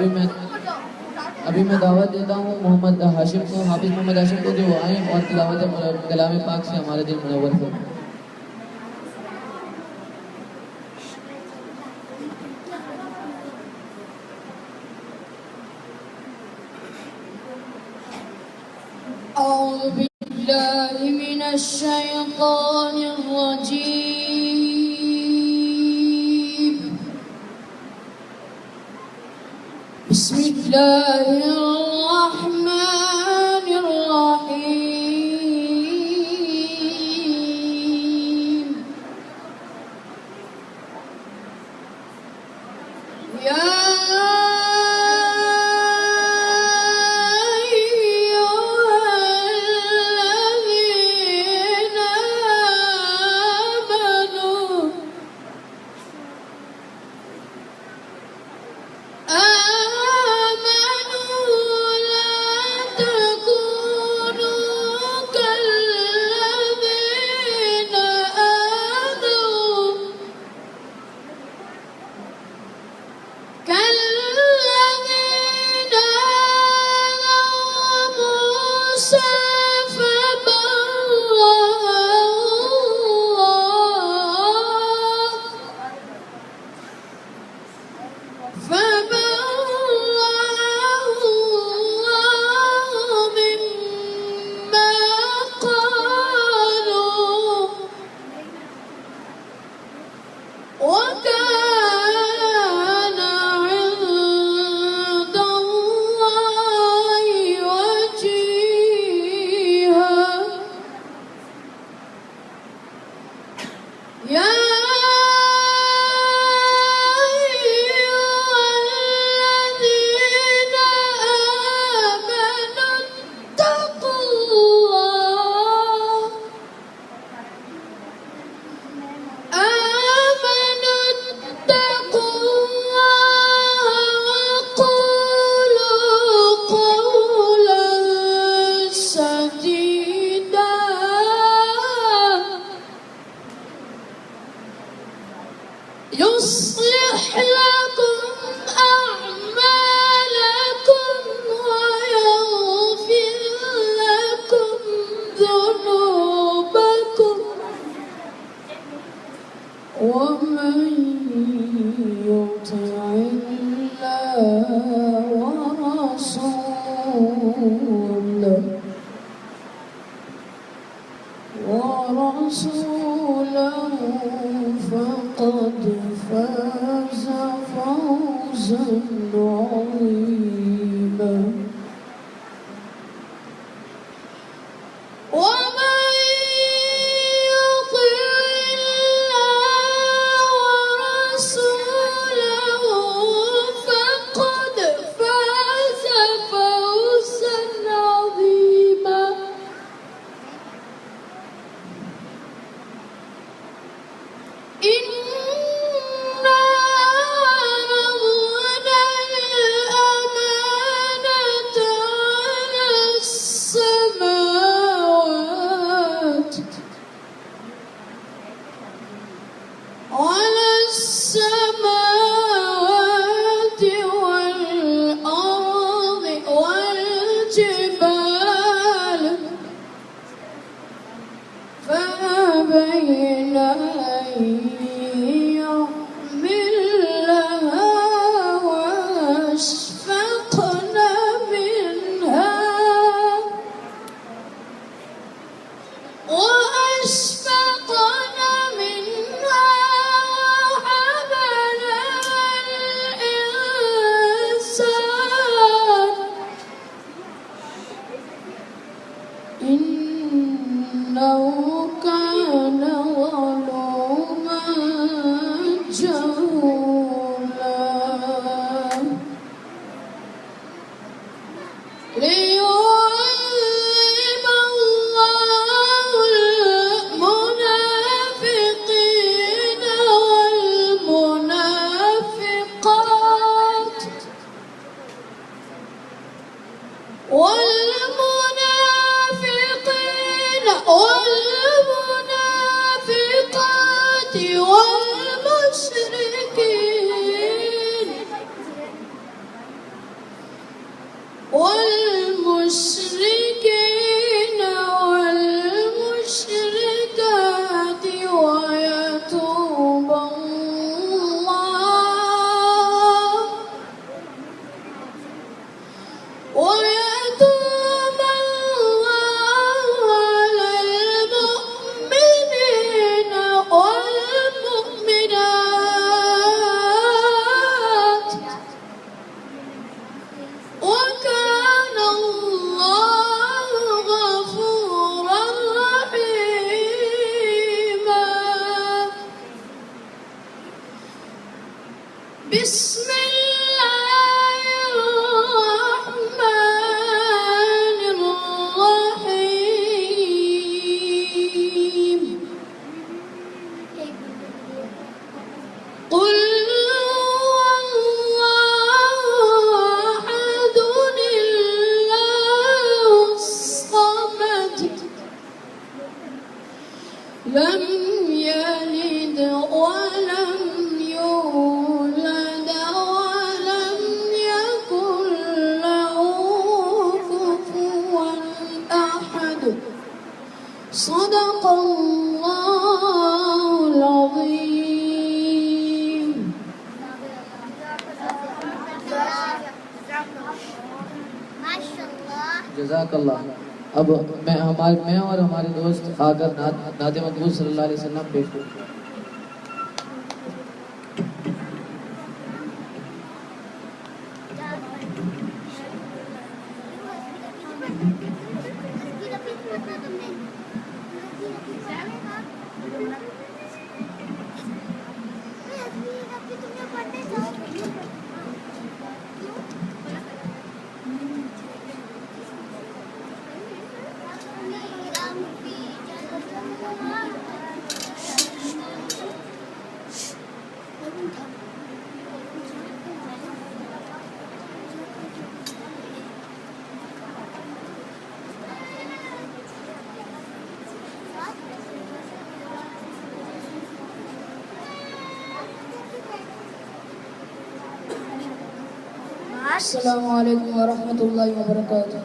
अभी मैं दावत देता हूँ मोहम्मद हाशिम को, हाफिज मोहम्मद हाशिम को, जो आए और तिलावत कलाम पाक से हमारे दिल मुनव्वर हो। أعوذ بالله من الشيطان الرجيم. بسم الله الرحمن الرحيم. يا يصلح لكم أعمالكم ويغفر لكم ذنوبكم ومن يطع الله ورسوله فقد فاز فوزا عظيما. ومن يطع الله ورسوله فقد فاز فوزا عظيما. إنا عرضنا الأمانة على السماوات والأرض والجبال فأبين أن يحملنها وأشفقن منها وحملها الإنسان إنه كان ظلوما جهولا. ليعذب الله المنافقين والمنافقات والمنافقات والمشركين والمشركين والمشركات ويتوب على المؤمنين والمؤمنات وكان الله غفورا رحيما. بسم الله الرحمن الرحيم. قل هو الله أحد الله الصمد لم يلد ولم يولد ولم يكن له كفوا أحد. صدق الله العظيم. जज़ाकल्लाह। अब मैं और हमारे दोस्त आकर नाते मकबूल सल्लल्लाहु अलैहि वसल्लम पेश करूँ। अस्सलामु अलैकुम वरहमतुल्लाहि वबरकातुह।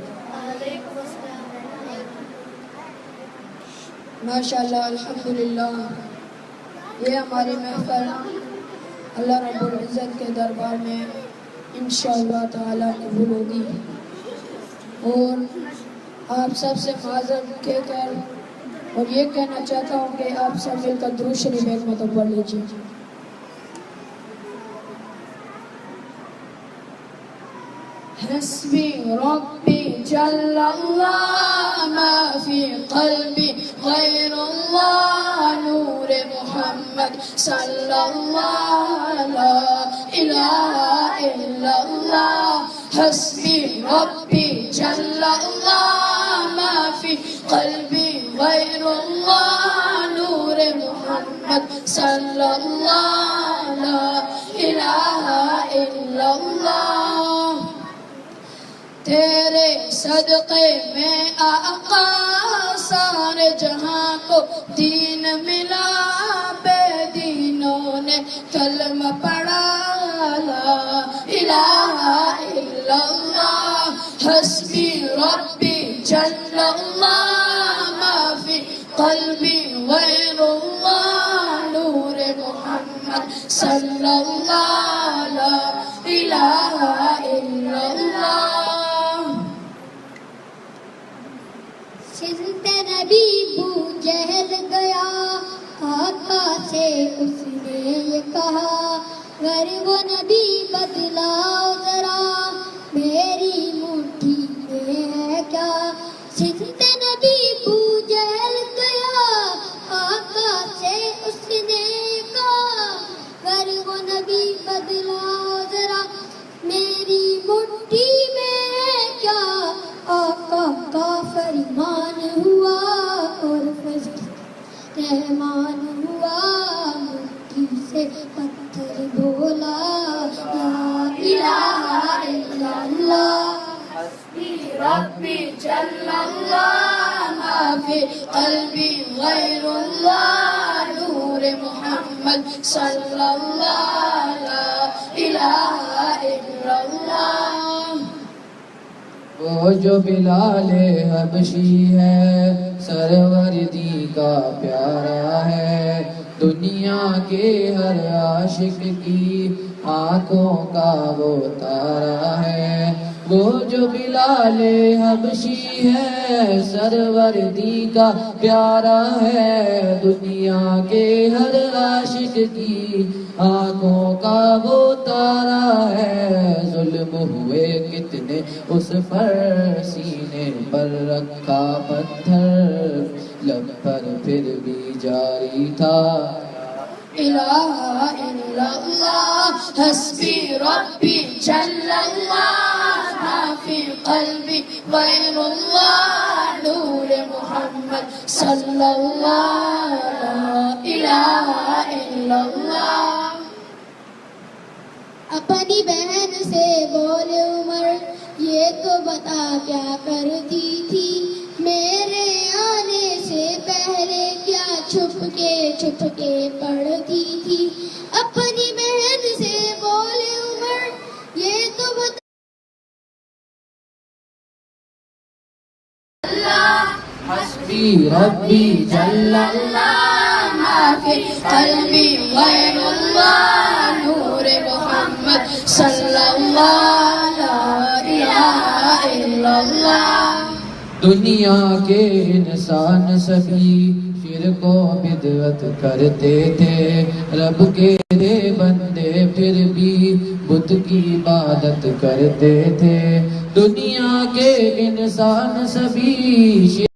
माशाअल्लाह अल्हम्दुलिल्लाह, ये हमारी महफिल अल्लाह रब्बुल इज़्ज़त के दरबार में इंशाअल्लाह ताला कबूल होगी। और आप सब से माज़रत कहकर और ये कहना चाहता हूँ कि आप सब मिलकर दुरूद शरीफ एक मरतबा पढ़ लीजिए। हस्बी रब्बी जल्लल्लाह मा फी क़ल्बी गैरुल्लाह नूर मुहम्मद सल्लल्लाह ला इलाहा इल्लल्लाह। हस्बी रब्बी जल्लल्लाह मा फी क़ल्बी गैरुल्लाह नूर मुहम्मद सल्लल्लाह ला इलाहा इल्लल्लाह। तेरे सदक़े में आका सारे जहां को दीन मिला, बेदीनों ने कलमा पढ़ा ला इलाहा इल्लल्लाह। हस्बी रब्बी जल्लल्लाह मा फी क़ल्बी गैरुल्लाह नूर मुहम्मद सल्लल्लाह ला इलाहा इल्लल्लाह। सिंध नबी बूजहल गया, आका से उसने ये कहा, गर वो नबी बदलाओ जरा, मेरी मुट्ठी में है क्या। सिंध नबी बूजहल गया, आका से उसने कहा, गर वो नबी बदलाओ जरा, मेरी मुट्ठी में है क्या। आका का फरमान हुआ और फजल रहमान हुआ, मुट्ठी से पत्थर बोला ला इलाहा इल्लल्लाह। हस्बी रब्बी जल्लल्लाह मा फी क़ल्बी गैरुल्लाह नूर मुहम्मद सल्लल्लाह ला इलाहा इल्लल्लाह। वो जो बिलाले हबशी है सरवरदी का प्यारा है, दुनिया के हर आशिक की आंखों का वो तारा है। वो जो बिलाले हबशी है सरवरदी का प्यारा है, दुनिया के हर आशिक की आंखों का वो तारा है। जुल्म हुए कितने उस पर, सीने पर रखा पत्थर, लब पर फिर भी जारी था। इलाहा इल्लल्लाह हस्बी रब्बी जल्लल्लाह, माफी क़ल्बी गैरुल्लाह, नूर मुहम्मद सल्लल्लाह, ला इलाहा इल्लल्लाह। अपनी बहन से बोले उमर, ये तो बता क्या करती थी, मेरे आने से पहले क्या छुप के पढ़ती थी। अपनी बहन से बोले उमर, ये तो बता हस्बी रब्बी जल्लल्लाह, माफी क़ल्बी गैरुल्लाह, नूर मुहम्मद सल्लल्लाह, ला इलाहा इल्लल्लाह। दुनिया के इंसान सभी शिरक व बिदअत करते थे, रब के थे बंदे फिर भी बुत की इबादत करते थे। दुनिया के इंसान सभी